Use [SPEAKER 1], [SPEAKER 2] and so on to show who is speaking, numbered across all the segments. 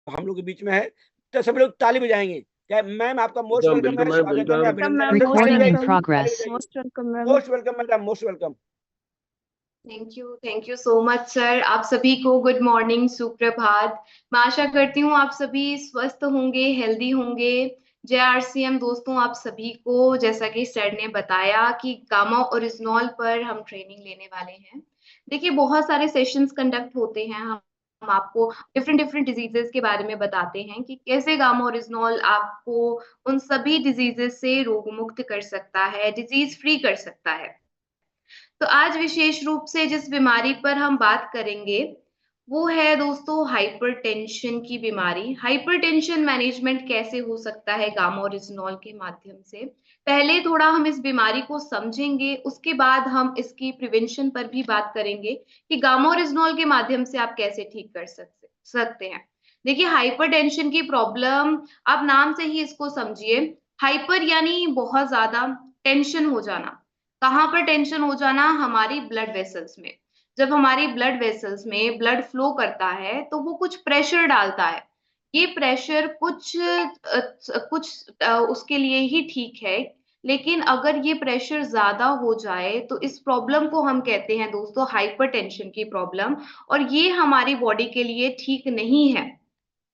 [SPEAKER 1] हम लोग के बीच में है, तो सभी लोग ताली बजाएंगे। क्या मैम, आपका मोस्ट
[SPEAKER 2] वेलकम,
[SPEAKER 1] वेलकम
[SPEAKER 2] वेलकम
[SPEAKER 1] है,
[SPEAKER 2] मैम,
[SPEAKER 1] स्वागतम है,
[SPEAKER 2] वेलकम।
[SPEAKER 1] अभिनंदन है,
[SPEAKER 3] मैम,
[SPEAKER 1] ताली
[SPEAKER 3] मोस्ट
[SPEAKER 1] बजाइए,
[SPEAKER 3] वेलकम।
[SPEAKER 1] ताली बजाइए।
[SPEAKER 3] Most welcome ma'am.
[SPEAKER 1] Most welcome madam, most welcome.
[SPEAKER 4] Thank you so much sir. आप सभी को गुड मॉर्निंग, सुप्रभात। मैं आशा करती हूँ आप सभी स्वस्थ होंगे, हेल्दी होंगे। जय आरसीएम दोस्तों, आप सभी को जैसा कि सर ने बताया कि गामा ओरिजिनॉल पर हम ट्रेनिंग लेने वाले हैं। देखिए, बहुत सारे सेशंस कंडक्ट होते हैं। हम आपको डिफरेंट डिफरेंट डिजीजेस के बारे में बताते हैं कि कैसे गामा ओरिजिनॉल आपको उन सभी डिजीजेस से रोग मुक्त कर सकता है, डिजीज फ्री कर सकता है। तो आज विशेष रूप से जिस बीमारी पर हम बात करेंगे वो है दोस्तों हाइपरटेंशन की बीमारी। हाइपरटेंशन मैनेजमेंट कैसे हो सकता है गामा ओरिजिनॉल के माध्यम से। पहले थोड़ा हम इस बीमारी को समझेंगे, उसके बाद हम इसकी प्रिवेंशन पर भी बात करेंगे कि गामा ओरिजिनॉल के माध्यम से आप कैसे ठीक कर सकते हैं। देखिए, हाइपरटेंशन की प्रॉब्लम, आप नाम से ही इसको समझिए। हाइपर यानी बहुत ज्यादा, टेंशन हो जाना। कहाँ पर टेंशन हो जाना? हमारी ब्लड वेसल्स में। जब हमारी ब्लड वेसल्स में ब्लड फ्लो करता है तो वो कुछ प्रेशर डालता है। ये प्रेशर कुछ उसके लिए ही ठीक है, लेकिन अगर ये प्रेशर ज्यादा हो जाए तो इस प्रॉब्लम को हम कहते हैं दोस्तों हाइपरटेंशन की प्रॉब्लम। और ये हमारी बॉडी के लिए ठीक नहीं है।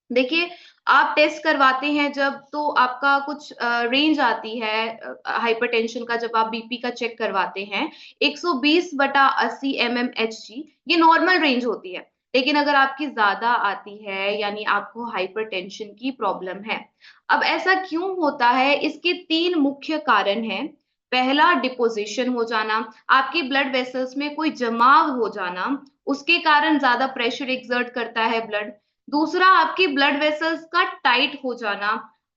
[SPEAKER 4] देखिए, आप टेस्ट करवाते हैं जब, तो आपका कुछ रेंज आती है हाइपरटेंशन का। जब आप बीपी का चेक करवाते हैं 120/80 mmHg, ये नॉर्मल रेंज होती है। लेकिन अगर आपकी ज्यादा आती है यानी आपको हाइपरटेंशन की प्रॉब्लम है। अब ऐसा क्यों होता है? इसके 3 मुख्य कारण हैं। पहला, डिपोजिशन हो जाना, आपकी ब्लड वेसल्स में कोई जमाव हो जाना, उसके कारण ज्यादा प्रेशर एक्सर्ट करता है ब्लड। दूसरा, आपकी ब्लड वेसल्स का टाइट हो जाना,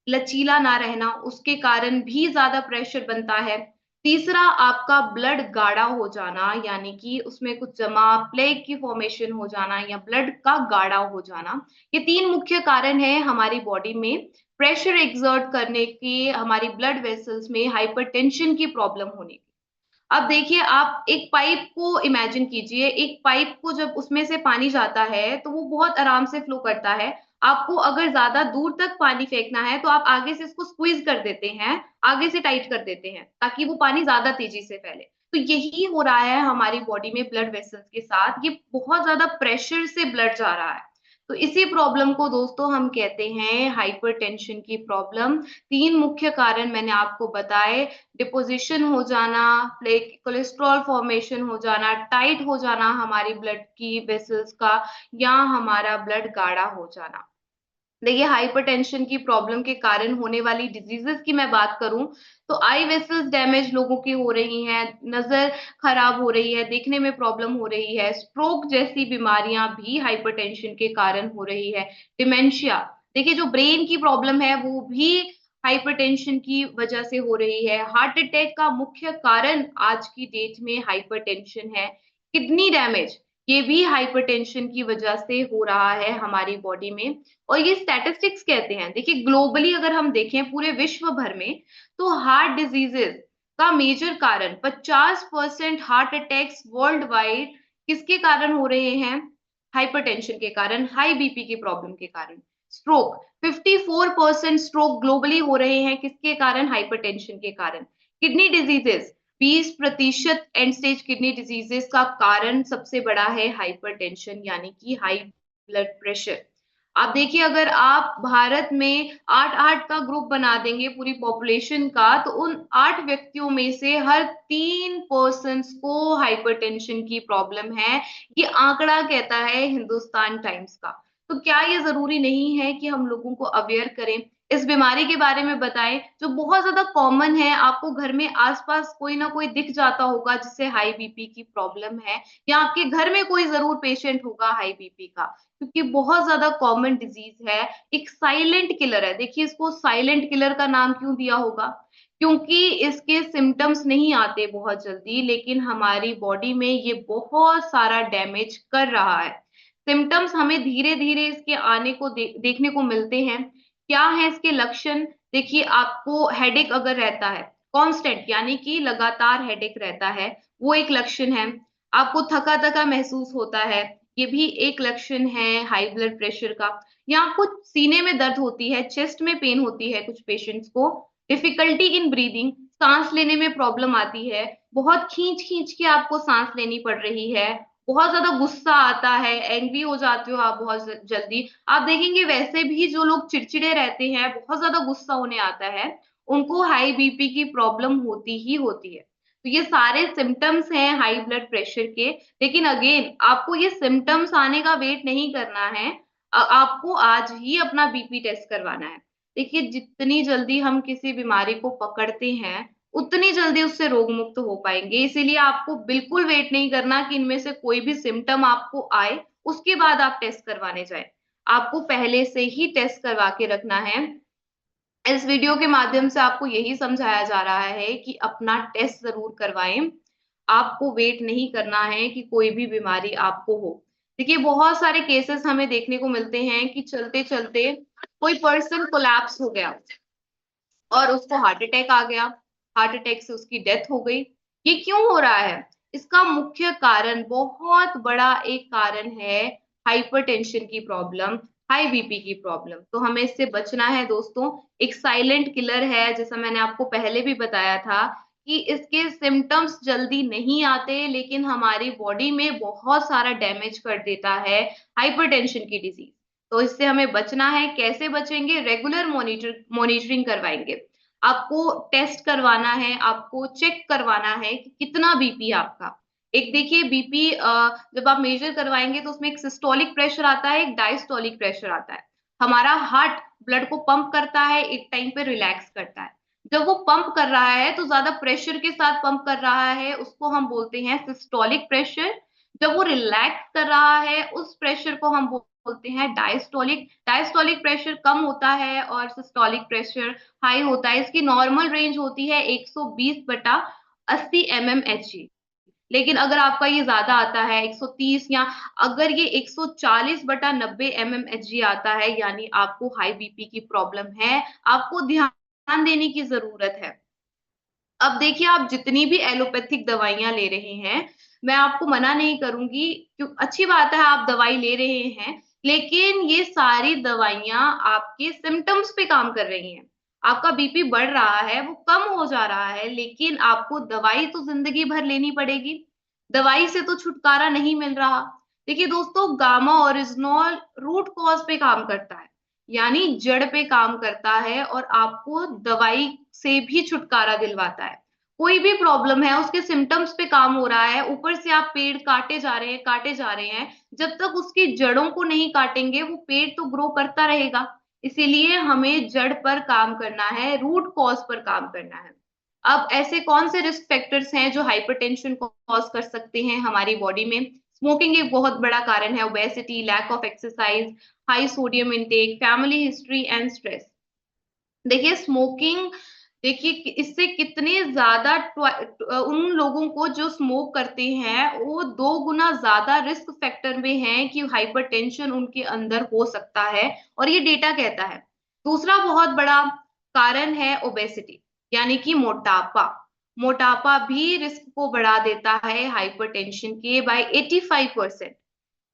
[SPEAKER 4] लचीला ना रहना, उसके कारण भी ज्यादा प्रेशर बनता है। तीसरा, आपका ब्लड गाढ़ा हो जाना, यानी कि उसमें कुछ जमा, प्लेग की फॉर्मेशन हो जाना या ब्लड का गाढ़ा हो जाना। ये 3 मुख्य कारण है हमारी बॉडी में प्रेशर एक्सर्ट करने की, हमारी ब्लड वेसल्स में हाइपरटेंशन की प्रॉब्लम होने की। अब देखिए, आप एक पाइप को इमेजिन कीजिए। एक पाइप को जब उसमें से पानी जाता है तो वो बहुत आराम से फ्लो करता है। आपको अगर ज्यादा दूर तक पानी फेंकना है तो आप आगे से इसको स्क्वीज कर देते हैं, आगे से टाइट कर देते हैं ताकि वो पानी ज्यादा तेजी से फैले। तो यही हो रहा है हमारी बॉडी में ब्लड वेसल्स के साथ। ये बहुत ज्यादा प्रेशर से ब्लड जा रहा है। तो इसी प्रॉब्लम को दोस्तों हम कहते हैं हाइपरटेंशन की प्रॉब्लम। 3 मुख्य कारण मैंने आपको बताए। डिपोजिशन हो जाना, कोलेस्ट्रॉल फॉर्मेशन हो जाना, टाइट हो जाना हमारी ब्लड की वेसल्स का, या हमारा ब्लड गाढ़ा हो जाना। देखिए, हाइपरटेंशन की प्रॉब्लम के कारण होने वाली डिजीजेस की मैं बात करूं तो आई वेसल्स डैमेज लोगों की हो रही हैं, नजर खराब हो रही है, देखने में प्रॉब्लम हो रही है, स्ट्रोक जैसी बीमारियां भी हाइपरटेंशन के कारण हो रही है, डिमेंशिया। देखिए, जो ब्रेन की प्रॉब्लम है वो भी हाइपरटेंशन की वजह से हो रही है। हार्ट अटैक का मुख्य कारण आज की डेट में हाइपरटेंशन है। किडनी डैमेज, ये भी हाइपरटेंशन की वजह से हो रहा है हमारी बॉडी में। और ये स्टैटिस्टिक्स कहते हैं। देखिए, ग्लोबली अगर हम देखें पूरे विश्व भर में, तो हार्ट डिजीजेस का मेजर कारण 50% हार्ट अटैक्स वर्ल्ड वाइड किसके कारण हो रहे हैं? हाइपरटेंशन के कारण, हाई बीपी की प्रॉब्लम के कारण। स्ट्रोक, 54% स्ट्रोक ग्लोबली हो रहे हैं किसके कारण? हाइपरटेंशन के कारण। Kidney diseases, 20% and stage kidney diseases का कारण सबसे बड़ा है हाइपरटेंशन, यानी कि हाई ब्लड प्रेशर। आप देखिए, अगर आप भारत में 8-8 का ग्रुप बना देंगे पूरी पॉपुलेशन का, तो उन 8 व्यक्तियों में से हर 3 पर्सन्स को हाइपरटेंशन की प्रॉब्लम है। ये आंकड़ा कहता है हिंदुस्तान टाइम्स का। तो क्या ये जरूरी नहीं है कि हम लोगों को अवेयर करें, इस बीमारी के बारे में बताएं जो बहुत ज्यादा कॉमन है? आपको घर में आसपास कोई ना कोई दिख जाता होगा जिससे हाई बीपी की प्रॉब्लम है, या आपके घर में कोई जरूर पेशेंट होगा हाई बीपी का, क्योंकि बहुत ज्यादा कॉमन डिजीज है। एक साइलेंट किलर है। देखिए, इसको साइलेंट किलर का नाम क्यों दिया होगा? क्योंकि इसके सिम्टम्स नहीं आते बहुत जल्दी, लेकिन हमारी बॉडी में ये बहुत सारा डैमेज कर रहा है। सिम्टम्स हमें धीरे धीरे इसके आने को देखने को मिलते हैं। क्या है इसके लक्षण? देखिए, आपको हेडेक अगर रहता है कांस्टेंट, यानी कि लगातार हेडेक रहता है, वो एक लक्षण है। आपको थका थका महसूस होता है, ये भी एक लक्षण है हाई ब्लड प्रेशर का। या आपको सीने में दर्द होती है, चेस्ट में पेन होती है, कुछ पेशेंट्स को डिफिकल्टी इन ब्रीदिंग, सांस लेने में प्रॉब्लम आती है, बहुत खींच खींच के आपको सांस लेनी पड़ रही है, बहुत ज्यादा गुस्सा आता है, एंग्री हो जाते हो आप बहुत जल्दी। आप देखेंगे वैसे भी जो लोग चिड़चिड़े रहते हैं, बहुत ज्यादा गुस्सा उन्हें आता है, उनको हाई बीपी की प्रॉब्लम होती ही होती है। तो ये सारे सिम्टम्स हैं हाई ब्लड प्रेशर के। लेकिन अगेन आपको ये सिम्टम्स आने का वेट नहीं करना है, आपको आज ही अपना बीपी टेस्ट करवाना है। देखिए जितनी जल्दी हम किसी बीमारी को पकड़ते हैं, उतनी जल्दी उससे रोग मुक्त हो पाएंगे। इसीलिए आपको बिल्कुल वेट नहीं करना कि इनमें से कोई भी सिम्टम आपको आए, उसके बाद आप टेस्ट करवाने जाएं। आपको पहले से ही टेस्ट करवा के रखना है। इस वीडियो के माध्यम से आपको यही समझाया जा रहा है कि अपना टेस्ट जरूर करवाएं। आपको वेट नहीं करना है कि कोई भी बीमारी आपको हो। देखिए बहुत सारे केसेस हमें देखने को मिलते हैं कि चलते चलते कोई पर्सन कोलैप्स हो गया और उसको हार्ट अटैक आ गया, हार्ट अटैक से उसकी डेथ हो गई। ये क्यों हो रहा है? इसका मुख्य कारण, बहुत बड़ा एक कारण है हाइपरटेंशन की प्रॉब्लम, हाई बीपी की प्रॉब्लम। तो हमें इससे बचना है दोस्तों। एक साइलेंट किलर है, जैसा मैंने आपको पहले भी बताया था कि इसके सिम्टम्स जल्दी नहीं आते, लेकिन हमारी बॉडी में बहुत सारा डैमेज कर देता है, हाइपरटेंशन की डिजीज। तो इससे हमें बचना है। कैसे बचेंगे? रेगुलर मॉनिटरिंग करवाएंगे, आपको टेस्ट करवाना है, आपको चेक करवाना है कि कितना बीपी है आपका। एक देखिए बीपी जब आप मेजर करवाएंगे तो उसमें एक सिस्टोलिक प्रेशर आता है, एक डायस्टोलिक प्रेशर आता है। हमारा हार्ट ब्लड को पंप करता है, एक टाइम पे रिलैक्स करता है। जब वो पंप कर रहा है तो ज्यादा प्रेशर के साथ पंप कर रहा है, उसको हम बोलते हैं सिस्टोलिक प्रेशर। जब वो रिलैक्स कर रहा है, उस प्रेशर को हम बोलते हैं डायस्टोलिक। डायस्टोलिक प्रेशर कम होता है और सिस्टोलिक प्रेशर हाई होता है। इसकी नॉर्मल रेंज होती है 120 बटा 80 mmHg। लेकिन अगर आपका ये ज्यादा आता है 130, या अगर ये 140 बटा 90 mmHg आता है, यानी आपको हाई बीपी की प्रॉब्लम है, आपको ध्यान देने की जरूरत है। अब देखिए आप जितनी भी एलोपैथिक दवाइयां ले रहे हैं, मैं आपको मना नहीं करूंगी, क्यों, अच्छी बात है आप दवाई ले रहे हैं, लेकिन ये सारी दवाइयां आपके सिम्टम्स पे काम कर रही हैं। आपका बीपी बढ़ रहा है, वो कम हो जा रहा है, लेकिन आपको दवाई तो जिंदगी भर लेनी पड़ेगी। दवाई से तो छुटकारा नहीं मिल रहा। देखिए दोस्तों, गामा ओरिजिनॉल रूट कॉज पे काम करता है, यानी जड़ पे काम करता है, और आपको दवाई से भी छुटकारा दिलवाता है। कोई भी प्रॉब्लम है उसके सिम्टम्स पे काम हो रहा है, ऊपर से आप पेड़ काटे जा रहे हैं, काटे जा रहे हैं। जब तक उसकी जड़ों को नहीं काटेंगे, वो पेड़ तो ग्रो करता रहेगा। इसीलिए हमें जड़ पर काम करना है, रूट कॉज पर काम करना है। अब ऐसे कौन से रिस्क फैक्टर्स हैं जो हाइपरटेंशन को कॉज कर सकते हैं हमारी बॉडी में? स्मोकिंग एक बहुत बड़ा कारण है, obesity, lack of exercise, high sodium intake, family history and stress. देखिए स्मोकिंग, देखिए इससे कितने ज्यादा उन लोगों को जो स्मोक करते हैं, वो 2 गुना ज्यादा रिस्क फैक्टर में हैं कि हाइपरटेंशन उनके अंदर हो सकता है, और ये डेटा कहता है। दूसरा बहुत बड़ा कारण है ओबेसिटी, यानी कि मोटापा। मोटापा भी रिस्क को बढ़ा देता है हाइपरटेंशन के बाय 85%।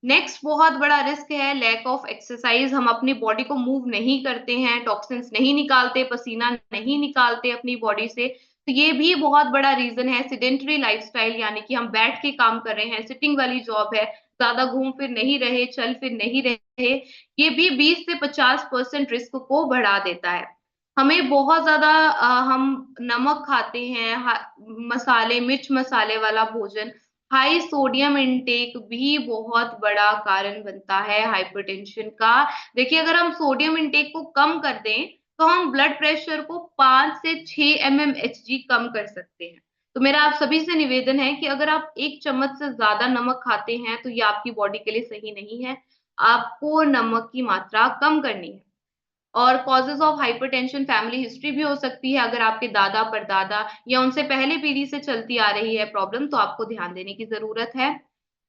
[SPEAKER 4] नेक्स्ट बहुत बड़ा रिस्क है लैक ऑफ एक्सरसाइज। हम अपनी बॉडी को मूव नहीं करते हैं, टॉक्सिन्स नहीं निकालते, पसीना नहीं निकालते अपनी बॉडी से। तो ये भी बहुत बड़ा रीजन है। सिडेंटरी लाइफस्टाइल, यानी कि हम बैठ के काम कर रहे हैं, सिटिंग वाली जॉब है, ज्यादा घूम फिर नहीं रहे, चल फिर नहीं रहे, ये भी 20 से 50% रिस्क को बढ़ा देता है। हमें बहुत ज्यादा हम नमक खाते हैं, मसाले, मिर्च मसाले वाला भोजन, हाई सोडियम इंटेक भी बहुत बड़ा कारण बनता है हाइपरटेंशन का। देखिए अगर हम सोडियम इंटेक को कम कर दें, तो हम ब्लड प्रेशर को 5 से 6 mmHg कम कर सकते हैं। तो मेरा आप सभी से निवेदन है कि अगर आप 1 चम्मच से ज्यादा नमक खाते हैं, तो ये आपकी बॉडी के लिए सही नहीं है। आपको नमक की मात्रा कम करनी है। और causes of hypertension family history भी हो सकती है। अगर आपके दादा परदादा या उनसे पहले पीढ़ी से चलती आ रही है प्रॉब्लम, तो आपको ध्यान देने की जरूरत है।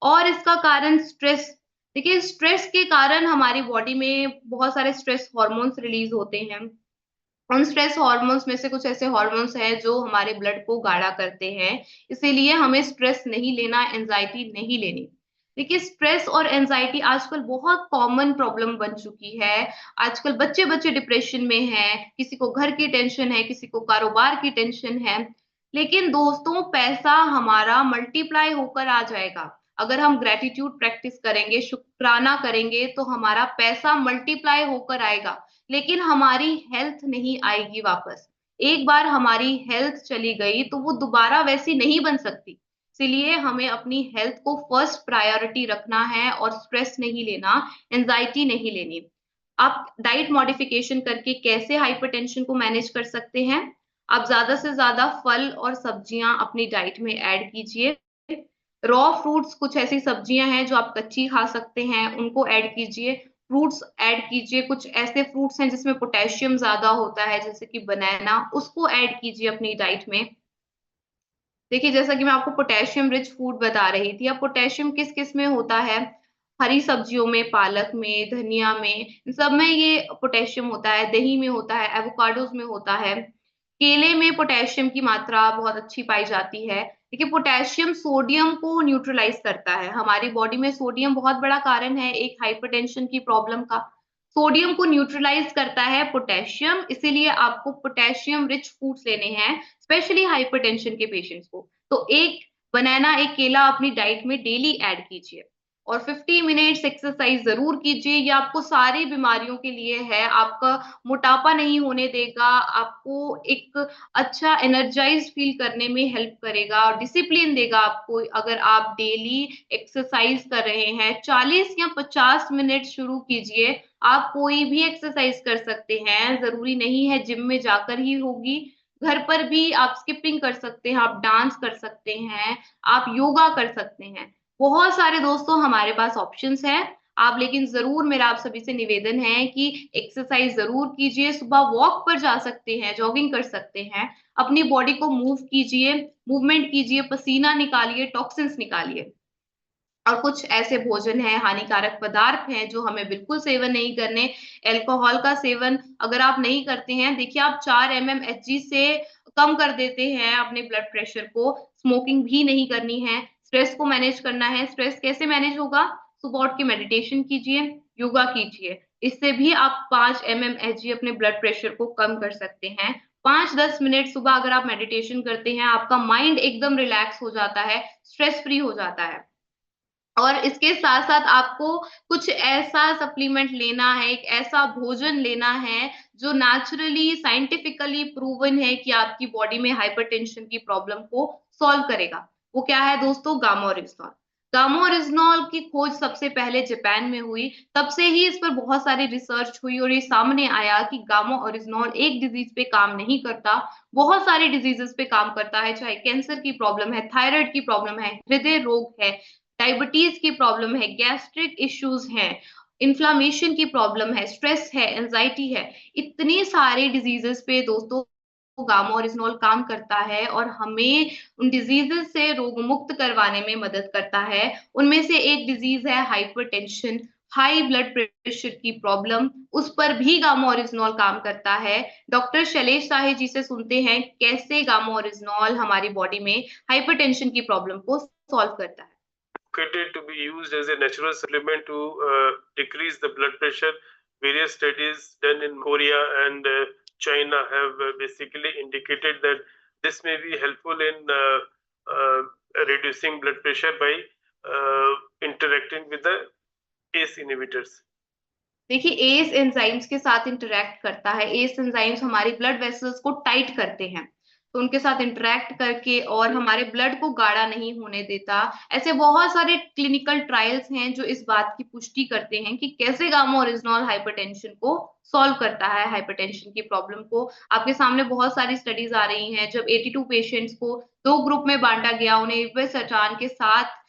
[SPEAKER 4] और इसका कारण स्ट्रेस। देखिए स्ट्रेस के कारण हमारी बॉडी में बहुत सारे स्ट्रेस हार्मोन्स रिलीज होते हैं। उन स्ट्रेस हार्मोन्स में से कुछ ऐसे हार्मोन्स हैं जो हमारे ब्लड को गाढ़ा करते हैं। इसीलिए हमें स्ट्रेस नहीं लेना, एंजाइटी नहीं लेनी। देखिए, स्ट्रेस और एंजाइटी आजकल बहुत कॉमन प्रॉब्लम बन चुकी है। आजकल बच्चे बच्चे डिप्रेशन में हैं, किसी को घर की टेंशन है, किसी को कारोबार की टेंशन है। लेकिन दोस्तों, पैसा हमारा मल्टीप्लाई होकर आ जाएगा। अगर हम ग्रेटिट्यूड प्रैक्टिस करेंगे, शुक्राना करेंगे, तो हमारा पैसा मल्टीप्लाई होकर आएगा। लेकिन हमारी हेल्थ नहीं आएगी वापस। एक बार हमारी हेल्थ चली गई तो वो दोबारा वैसी नहीं बन सकती। इसीलिए हमें अपनी हेल्थ को फर्स्ट प्रायोरिटी रखना है और स्ट्रेस नहीं लेना, एंजाइटी नहीं लेनी। आप डाइट मॉडिफिकेशन करके कैसे हाइपरटेंशन को मैनेज कर सकते हैं? आप ज़्यादा से ज़्यादा फल और सब्जियाँ अपनी डाइट में ऐड कीजिए। रॉ फ्रूट्स, कुछ ऐसी सब्जियाँ हैं जो आप कच्ची खा सकते हैं, उनको ऐड कीजिए। फ्रूट्स ऐड कीजिए, कुछ ऐसे फ्रूट्स हैं जिसमें पोटेशियम ज़्यादा होता है, जैसे कि बनाना, उसको ऐड कीजिए अपनी डाइट में। देखिए, जैसा कि मैं आपको पोटेशियम रिच फूड बता रही थी, अब पोटेशियम किस-किस में होता है? हरी सब्जियों में, पालक में, धनिया में, इन सब में ये पोटेशियम होता है, दही में होता है, एवोकाडोज़ में होता है। केले में पोटेशियम की मात्रा बहुत अच्छी पाई जाती है। देखिए, पोटेशियम सोडियम को न्यूट्रलाइज़ करता है। हमारी बॉडी में सोडियम बहुत बड़ा कारण है एक हाइपरटेंशन की प्रॉब्लम का। सोडियम को न्यूट्रलाइज़ करता है पोटेशियम, इसीलिए आपको पोटेशियम रिच फूड्स लेने हैं, स्पेशली हाइपरटेंशन के पेशेंट्स को। तो एक बनाना, एक केला अपनी डाइट में डेली ऐड कीजिए और 50 मिनट्स एक्सरसाइज ज़रूर कीजिए। ये आपको सारी बीमारियों के लिए है, आपका मोटापा नहीं होने देगा, आपको एक अच्छा एनर्जाइज़्ड फ़ील करने में हेल्प करेगा और डिसिप्लिन देगा आपको। अगर आप डेली एक्सरसाइज कर रहे हैं, 40 या 50 मिनट शुरू कीजिए। आप कोई भी एक्सरसाइज कर सकते हैं, ज़रूरी नहीं है जिम में जाकर ही होगी। घर पर भी आप स्किपिंग कर सकते हैं, आप डांस कर सकते हैं, आप योगा कर सकते हैं। बहुत सारे दोस्तों हमारे पास ऑप्शंस हैं। आप लेकिन ज़रूर, मेरा आप सभी से निवेदन है कि एक्सरसाइज़ ज़रूर कीजिए, सुबह वॉक पर जा सकते हैं, जॉगिंग कर सकते हैं, अपनी बॉडी को मूव कीजिए, मूवमेंट कीजिए, पसीना निकालिए, टॉक्सिन्स निकालिए। और कुछ ऐसे भोजन हैं, हानिकारक पदार्थ हैं जो हमें बिल्कुल सेवन नहीं करने। अल्कोहल का सेवन अगर आप नहीं करते हैं, देखिए आप 4 एमएमएचजी से कम कर देते हैं अपने ब्लड प्रेशर को। स्मोकिंग भी नहीं करनी है, स्ट्रेस को मैनेज करना है। स्ट्रेस कैसे मैनेज होगा? सुबह उठ के मेडिटेशन कीजिए, योगा कीजिए। इससे भी आप 5 एमएमएचजी अपने ब्लड प्रेशर को कम कर सकते हैं। 5-10 मिनट सुबह अगर आप मेडिटेशन करते हैं, आपका माइंड एकदम रिलैक्स हो जाता है, स्ट्रेस फ्री हो जाता है। और इसके साथ-साथ आपको कुछ ऐसा सप्लीमेंट लेना है, एक ऐसा भोजन लेना है, जो नेचुरली साइंटिफिकली प्रूवन है कि आपकी बॉडी में हाइपरटेंशन की प्रॉब्लम को सॉल्व करेगा। वो क्या है दोस्तों? Gamma oryzanol. गामा ओरिजिनॉल की खोज सबसे पहले जापान में हुई, तब से ही इस पर बहुत सारी रिसर्च हुई और ये सामने आया कि गामा ओरिजिनॉल एक डिज़ीज़ पे काम नहीं करता, बहुत सारी डिज़ीज़ेज़ पे काम करता है, चाहे कैंसर की प्रॉब्लम है, थायरॉइड की प्रॉब्लम है, हृदय रोग है, डायबिटीज की प्रॉब्लम है, गैस्ट्रिक इश्यूज हैं, इन्फ्लेमेशन की प्रॉब्लम है, स्ट्रेस है, एंजाइटी है, इतनी सारे डिजीजेस पे दोस्तों गामा ओरिजिनॉल काम करता है और हमें उन डिजीजेस से रोग मुक्त करवाने में मदद करता है। उनमें से एक डिजीज है हाइपरटेंशन, हाई ब्लड प्रेशर की प्रॉब्लम, उस पर भी गामा ओरिजिनॉल काम करता है। डॉक्टर शैलेश साहे जी से सुनते हैं कैसे गामा ओरिजिनॉल हमारी बॉडी में हाइपरटेंशन की प्रॉब्लम को सॉल्व करता है।
[SPEAKER 2] To be used as a natural supplement to decrease the blood pressure. Various studies done in Korea and China have basically indicated that this may be helpful in reducing blood pressure by interacting with the ACE inhibitors.
[SPEAKER 4] देखिए, S enzymes के साथ interact करता है। S enzymes हमारे blood vessels को tight करते हैं, तो उनके साथ इंटरैक्ट करके और हमारे ब्लड को गाढ़ा नहीं होने देता। ऐसे बहुत सारे क्लिनिकल ट्रायल्स हैं जो इस बात की पुष्टि करते हैं कि कैसे गामा ओरिजिनॉल हाइपरटेंशन को सॉल्व करता है, हाइपरटेंशन की प्रॉब्लम को। आपके सामने बहुत सारी स्टडीज आ रही हैं, जब 82 पेशेंट्स को 2 ग्रुप में बाँटा गया, उन्हें इक्वेसरटान के साथ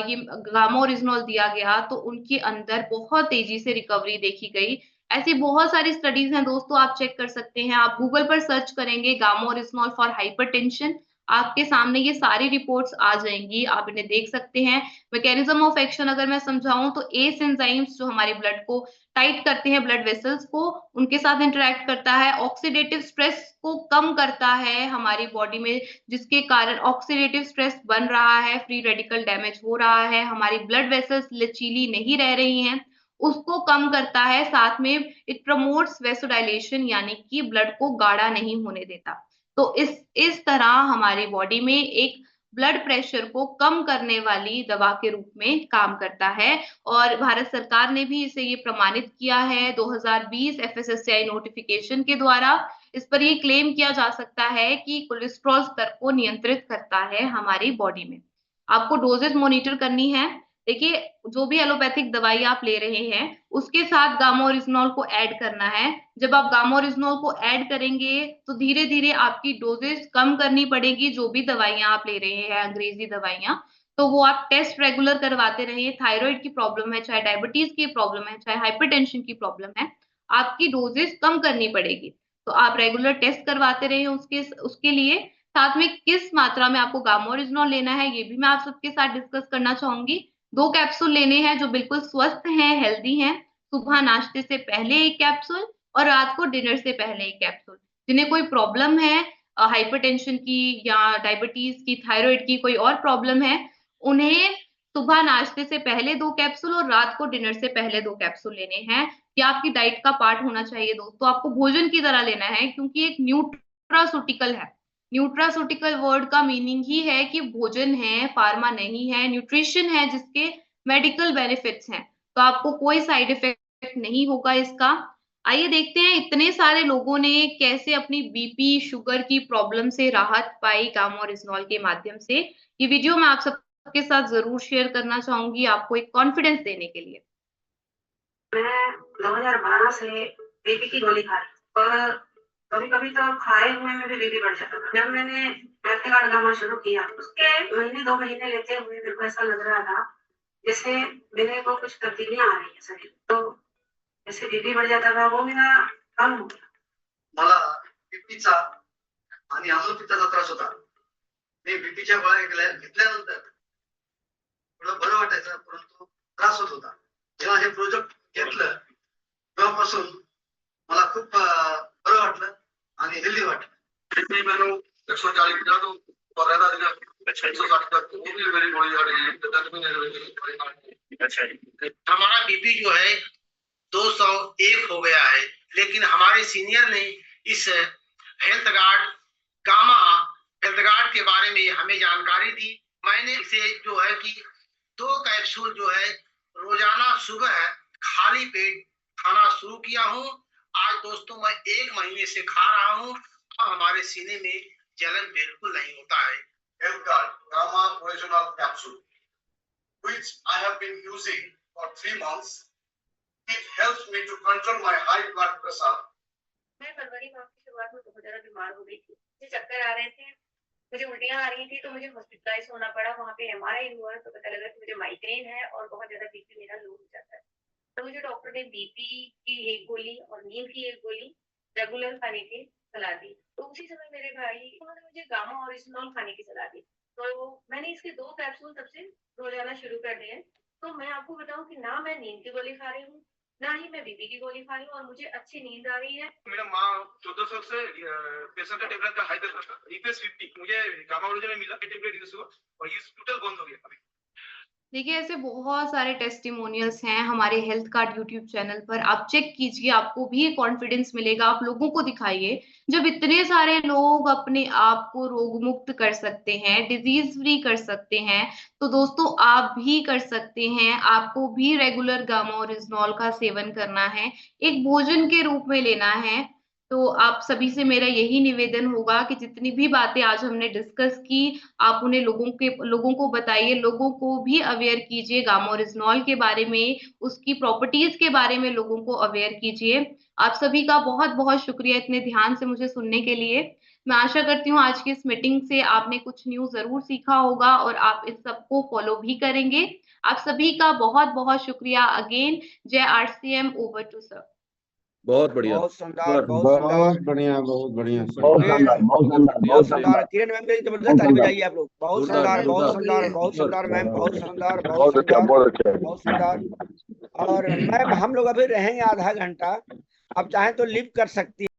[SPEAKER 4] ये गामा ओरिजिनॉल दिया गया, तो उनके अंदर बहुत तेज़ी से रिकवरी देखी गई। ऐसी बहुत सारी स्टडीज़ हैं दोस्तों, आप चेक कर सकते हैं। आप गूगल पर सर्च करेंगे गामा ओरिजिनॉल फॉर हाइपरटेंशन, आपके सामने ये सारी रिपोर्ट्स आ जाएंगी, आप इन्हें देख सकते हैं। मैकेनिज्म ऑफ एक्शन अगर मैं समझाऊं तो एस एंजाइम्स जो हमारे ब्लड को टाइट करते हैं, ब्लड वेसल्स को, उनके साथ इंटरेक्ट करता है। ऑक्सीडेटिव स्ट्रेस को कम करता है हमारी बॉडी में, जिसके कारण ऑक्सीडेटिव स्ट्रेस बन रहा है, फ्री रेडिकल डैमेज हो रहा है, हमारी ब्लड वेसल्स लचीली नहीं रह रही हैं, उसको कम करता है। साथ में इट प्रमोट्स वेसोडाइलेशन, यानी कि ब्लड को गाढ़ा नहीं होने देता। तो इस तरह हमारी बॉडी में एक ब्लड प्रेशर को कम करने वाली दवा के रूप में काम करता है। और भारत सरकार ने भी इसे ये प्रमाणित किया है 2020 एफएसएसएआई नोटिफिकेशन के द्वारा। इस पर ये क्लेम किया जा सकता है कि कोलेस्ट्रॉल स्तर को नियंत्रित करता है हमारी बॉडी में। आपको डोजेस मॉनिटर करनी है। देखिए, जो भी एलोपैथिक दवाई आप ले रहे हैं, उसके साथ गामा ओरिजिनॉल को ऐड करना है। जब आप गामा ओरिजिनॉल को ऐड करेंगे, तो धीरे-धीरे आपकी डोजेस कम करनी पड़ेगी, जो भी दवाइयाँ आप ले रहे हैं, अंग्रेजी दवाइयाँ। तो वो आप टेस्ट रेगुलर करवाते रहिए। थायरॉइड की प्रॉब्लम है, चाहे डायबिटीज़ की प्रॉब्लम है, चाहे हाइपरटेंशन की प्रॉब्लम है, आपकी डोजेस कम करनी पड़ेगी। तो आप रेगुलर टेस्ट करवाते रहिए उसके लिए। साथ में किस मात्रा में आपको गामा ओरिजिनॉल लेना है, ये भी मैं आप सबके साथ डिस्कस करना चाहूँगी। 2 कैप्सूल लेने हैं जो बिल्कुल स्वस्थ हैं, हेल्दी हैं। सुबह नाश्ते से पहले 1 कैप्सूल और रात को डिनर से पहले 1 कैप्सूल। जिन्हें कोई प्रॉब्लम है हाइपरटेंशन की या डायबिटीज़ की, थायरॉइड की, कोई और प्रॉब्लम है, उन्हें सुबह नाश्ते से पहले 2 कैप्सूल और रात को डिनर से पहले 2 कैप्सूल लेने हैं। ये आपकी डाइट का पार्ट होना चाहिए दोस्तों। आपको भोजन की तरह लेना है, क्योंकि एक न्यूट्रास्यूटिकल है। न्यूट्रास्यूटिकल वर्ड का मीनिंग ही है कि भोजन है, फार्मा नहीं है, न्यूट्रिशन है जिसके मेडिकल बेनिफिट्स हैं। तो आपको कोई साइड इफेक्ट नहीं होगा इसका। आइए देखते हैं इतने सारे लोगों ने कैसे अपनी बीपी, शुगर की प्रॉब्लम से राहत पाई गामा ओरिजिनॉल के माध्यम से। ये वीडियो मैं आप सबके साथ ज़रूर शेयर करना चाहूँगी, आपको एक कॉन्फिडेंस देने के लिए।
[SPEAKER 3] मैं 2012 से बीपी की गोली खा रही हूँ और कभी-कभी तो खाए हुए में भी बीपी बढ़ जाता था। जब मैंने एक्टिगार्ड गामा शुरू किया, उसके महीने 2 महीने लेते हुए मेरे को ऐसा लग रहा था जैसे मेरे को कुछ तब्दीलियाँ आ रही हैं शरीर में। तो जैसे बीपी बढ़ जाता था, वो मेरा कम हो गया।
[SPEAKER 5] मला बीपीचा आणि आम्लपित्ताचा त्रास होता. मी बीपीच्या गोळ्या घेतल्यानंतर थोडं बरं वाटायचं, परंतु त्रास होत होता. जेव्हा हे प्रोजेक्ट घेतलं तेव्हापासून मला खूप बरं वाटलं आणि हेल्दी वाटलं. ਮੈਨੂੰ 140 50 ਤੋਂ ਪਰ ਰਹਿੰਦਾ ਸੀਗਾ 160 तक वो भी मेरी गोली हट गई. अच्छा जी. हमारा बीपी जो है 201 हो गया है, लेकिन हमारे सीनियर ने इस हेल्थ गार्ड के बारे में हमें जानकारी दी। मैंने इसे जो है कि 2 कैप्सूल जो है रोजाना सुबह खाली पेट खाना शुरू किया हूँ। आज दोस्तों मैं 1 महीने से खा रहा हूँ। हमारे सीने में जलन बिल्कुल नहीं होता है। Health guard gamma original capsule which I have been using for 3 months. It helps me to control my high blood pressure.
[SPEAKER 3] मैं फरवरी माह की शुरुआत में बहुत ज्यादा बीमार हो गई थी। मुझे चक्कर आ रहे थे, मुझे उल्टियाँ आ रही थी, तो मुझे हॉस्पिटलाइज होना पड़ा। वहाँ पे एमआरआई हुआ तो पता लगा कि मुझे माइग्रेन है और बहुत ज्यादा बीपी मेरा लो हो जाता है। तो मुझे डॉक्टर ने बीपी की 1 गोली और नींद की 1 गोली रेगुलर खाने की सलाह दी। तो उसी समय मेरे भाई उन्होंने मुझे गामा ओरिजिनॉल खाने की सलाह दी। तो मैंने इसके 2 कैप्सूल तब से रोजाना शुरू कर दिए। तो मैं आपको बताऊं कि ना मैं नींद की गोली खा रही हूँ, ना ही मैं बीपी की गोली खा रही हूँ और मुझे अच्छी नींद आ रही है।
[SPEAKER 5] मेरा माँ 14 साल से प्रेशर का टेबलेट का हाई प्रेशर था, EPS 50 मुझे गामा ओरिजिनल मिला, टेबलेट यूज हुआ और ये टोटल बंद हो गया अभी।
[SPEAKER 4] देखिए, ऐसे बहुत सारे टेस्टिमोनियल्स हैं हमारे हेल्थ कार्ड यूट्यूब चैनल पर। आप चेक कीजिए, आपको भी कॉन्फिडेंस मिलेगा। आप लोगों को दिखाइए। जब इतने सारे लोग अपने आप को रोग मुक्त कर सकते हैं, डिजीज फ्री कर सकते हैं, तो दोस्तों आप भी कर सकते हैं। आपको भी रेगुलर गामा ओरिजिनॉल का सेवन करना है, एक भोजन के रूप में लेना है। तो आप सभी से मेरा यही निवेदन होगा कि जितनी भी बातें आज हमने डिस्कस की, आप उन्हें लोगों को बताइए, लोगों को भी अवेयर कीजिए गामा ओरिजिनॉल के बारे में, उसकी प्रॉपर्टीज के बारे में लोगों को अवेयर कीजिए। आप सभी का बहुत-बहुत शुक्रिया इतने ध्यान से मुझे सुनने के लिए। मैं आशा करती हूँ आज की इस मीटिंग से आपने कुछ न्यू ज़रूर सीखा होगा और आप इस सबको फॉलो भी करेंगे। आप सभी का बहुत-बहुत शुक्रिया अगेन। जय आरसीएम। Over to sir.
[SPEAKER 6] बहुत बढ़िया,
[SPEAKER 1] बहुत शानदार, बहुत शानदार,
[SPEAKER 7] बहुत बढ़िया, बहुत बढ़िया।
[SPEAKER 8] बहुत शानदार, बहुत शानदार,
[SPEAKER 1] बहुत
[SPEAKER 8] बहुत
[SPEAKER 1] शानदार।
[SPEAKER 8] शानदार,
[SPEAKER 1] किरण मैम के लिए जबरदस्त
[SPEAKER 8] बहुत
[SPEAKER 1] ताली
[SPEAKER 8] शानदार।
[SPEAKER 1] बजाइए आप लोग। बहुत
[SPEAKER 6] जोरदार,
[SPEAKER 1] शानदार, बहुत
[SPEAKER 6] जोरदार,
[SPEAKER 1] शानदार, बहुत शानदार मैम, बहुत शानदार, बहुत
[SPEAKER 8] बहुत अच्छा,
[SPEAKER 1] शानदार,
[SPEAKER 8] बहुत अच्छा।
[SPEAKER 1] बहुत शानदार। और मैम हम लोग अभी रहेंगे आधा घंटा, आप चाहें तो लिव कर सकती हैं।